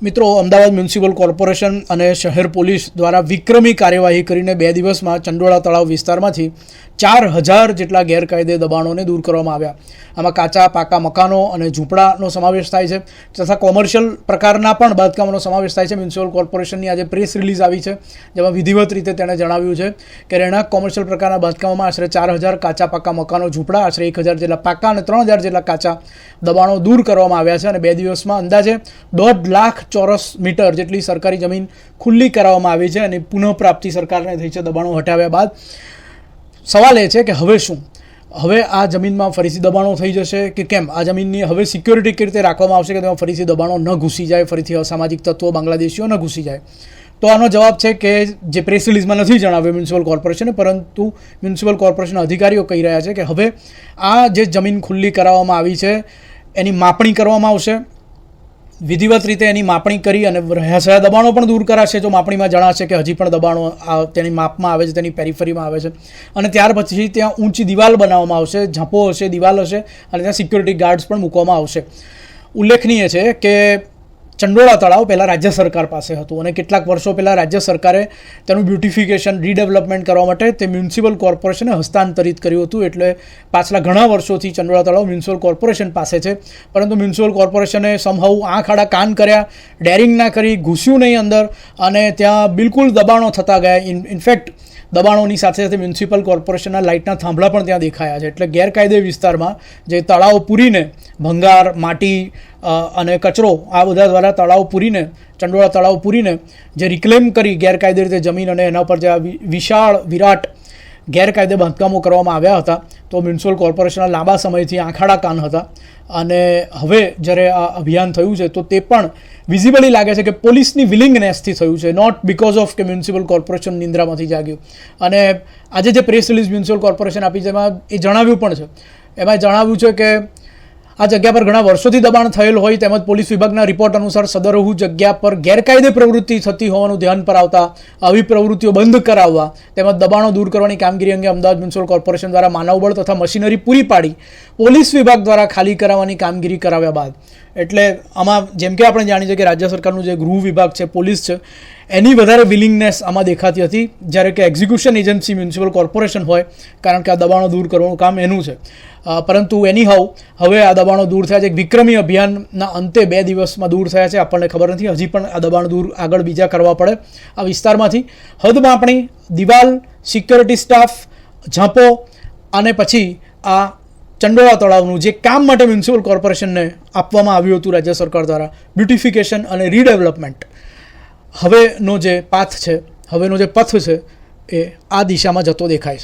મિત્રો, Ahmedabad municipal corporation અને શહેર પોલીસ દ્વારા વિક્રમી કાર્યવાહી કરીને 2 દિવસમાં ચંડોળા તળાવ વિસ્તારમાંથી 4000 જેટલા ગેરકાયદે દબાણોને દૂર કરવામાં આવ્યા. આમાં કાચા પાકા મકાનો અને ઝૂંપડાનો સમાવેશ થાય છે તથા કોમર્શિયલ પ્રકારના પણ બાંધકામોનો સમાવેશ થાય છે. મ્યુનિસિપલ કોર્પોરેશનની આજે પ્રેસ રિલીઝ આવી છે, જેમાં વિધિવત રીતે તેણે જણાવ્યું છે કે રહેણાંક કોમર્શિયલ પ્રકારના બાંધકામોમાં આશરે 4000 કાચા પાકા મકાનો, ઝૂંપડા, આશરે 1000 જેટલા પાકા અને 3000 જેટલા કાચા દબાણો દૂર કરવામાં આવ્યા છે. અને 2 દિવસમાં અંદાજે 1.5 લાખ ચોરસ મીટર જેટલી સરકારી જમીન ખુલ્લી કરાવવામાં આવી છે અને પુનઃપ્રાપ્તિ સરકારને થઈ છે દબાણો હટાવ્યા બાદ. સવાલ એ છે કે હવે શું? હવે આ જમીનમાં ફરીથી દબાણો થઈ જશે કે કેમ? આ જમીનની હવે સિક્યોરિટી કેવી રીતે રાખવામાં આવશે કે તેમાં ફરીથી દબાણો ન ઘૂસી જાય, ફરીથી અસામાજિક તત્વો બાંગ્લાદેશીઓ ન ઘૂસી જાય? તો આનો જવાબ છે કે જે પ્રેસ રિલીઝમાં નથી જણાવ્યું મ્યુનિસિપલ કોર્પોરેશને, પરંતુ મ્યુનિસિપલ કોર્પોરેશનના અધિકારીઓ કહી રહ્યા છે કે હવે આ જે જમીન ખુલ્લી કરાવવામાં આવી છે એની માપણી કરવામાં આવશે. વિધિવત રીતે એની માપણી કરી અને રહ્યા દબાણો પણ દૂર કરાશે જો માપણીમાં જણાશે કે હજી પણ દબાણો તેની માપમાં આવે છે, તેની પેરીફરીમાં આવે છે. અને ત્યાર પછી ત્યાં ઊંચી દિવાલ બનાવવામાં આવશે, ઝાંપો હશે, દિવાલ હશે અને ત્યાં સિક્યોરિટી ગાર્ડ્સ પણ મૂકવામાં આવશે. ઉલ્લેખનીય છે કે ચંડોળા તળાવ પહેલાં રાજ્ય સરકાર પાસે હતું અને કેટલાક વર્ષો પહેલાં રાજ્ય સરકારે તેનું બ્યુટિફિકેશન, રીડેવલપમેન્ટ કરવા માટે તે મ્યુનિસિપલ કોર્પોરેશને હસ્તાંતરિત કર્યું હતું. એટલે પાછલા ઘણા વર્ષોથી ચંડોળા તળાવ મ્યુનિસિપલ કોર્પોરેશન પાસે છે, પરંતુ મ્યુનિસિપલ કોર્પોરેશને સમહાઉ આંખ આડા કાન કર્યા, ડેરિંગ ના કરી, ઘૂસ્યું નહીં અંદર અને ત્યાં બિલકુલ દબાણો થતા ગયા. ઇનફેક્ટ દબાણોની સાથે સાથે મ્યુનિસિપલ કોર્પોરેશનના લાઇટના થાંભલા પણ ત્યાં દેખાયા છે. એટલે ગેરકાયદે વિસ્તારમાં જે તળાવ પૂરીને ભંગાર, માટી અને કચરો આ બધા દ્વારા તળાવ પૂરીને, ચંડોળા તળાવ પૂરીને જે રિક્લેમ કરી ગેરકાયદે રીતે જમીન અને એના પર જે વિશાળ વિરાટ ગેરકાયદે બાંધકામો કરવામાં આવ્યા હતા, તો મ્યુનિસિપલ કોર્પોરેશનના લાંબા સમયથી આંખાડા કાન હતા. અને હવે જ્યારે આ અભિયાન થયું છે તો તે પણ વિઝિબલી લાગે છે કે પોલીસની વિલિંગનેસથી થયું છે, નોટ બિકોઝ ઓફ કે મ્યુનિસિપલ કોર્પોરેશન નિંદ્રામાંથી જાગ્યું. અને આજે જે પ્રેસ રિલીઝ મ્યુનિસિપલ કોર્પોરેશન આપી છે એમાં એ જણાવ્યું પણ છે, એમાં જણાવ્યું છે કે આ જગ્યા પર ઘણા વર્ષોથી દબાણ થયેલ હોય તેમજ પોલીસ વિભાગના રિપોર્ટ અનુસાર સદરહુ જગ્યા પર ગેરકાયદે પ્રવૃત્તિ થતી હોવાનું ધ્યાન પર આવતા આવી પ્રવૃત્તિઓ બંધ કરાવવા તેમજ દબાણો દૂર કરવાની કામગીરી અંગે અમદાવાદ મ્યુનિસિપલ કોર્પોરેશન દ્વારા માનવબળ તથા મશીનરી પૂરી પાડી પોલીસ વિભાગ દ્વારા ખાલી કરાવવાની કામગીરી કરાવ્યા બાદ, એટલે આમાં જેમ કે આપણે જાણીએ છીએ કે રાજ્ય સરકારનું જે ગૃહ વિભાગ છે, પોલીસ છે, એની વધારે વિલિંગનેસ આમાં દેખાતી હતી, જ્યારે કે એક્ઝિક્યુશન એજન્સી મ્યુનિસિપલ કોર્પોરેશન હોય, કારણ કે આ દબાણો દૂર કરવાનું કામ એનું છે. પરંતુ એની હવે આ દબાણો દૂર થયા છે. એક વિક્રમી અભિયાનના અંતે 2 દિવસમાં દૂર થયા છે. આપણને ખબર નથી હજી પણ આ દબાણ દૂર આગળ બીજા કરવા પડે આ વિસ્તારમાંથી. હદ માપણી, દિવાલ, સિક્યોરિટી સ્ટાફ, ઝાંપો અને પછી આ ચંડોળા તળાવનું જે કામ માટે મ્યુનિસિપલ કોર્પોરેશનને આપવામાં આવ્યું હતું રાજ્ય સરકાર દ્વારા, બ્યુટિફિકેશન અને રીડેવલપમેન્ટ, હવેનો જે પાથ છે, હવેનો જે પથ છે એ આ દિશામાં જતો દેખાય છે.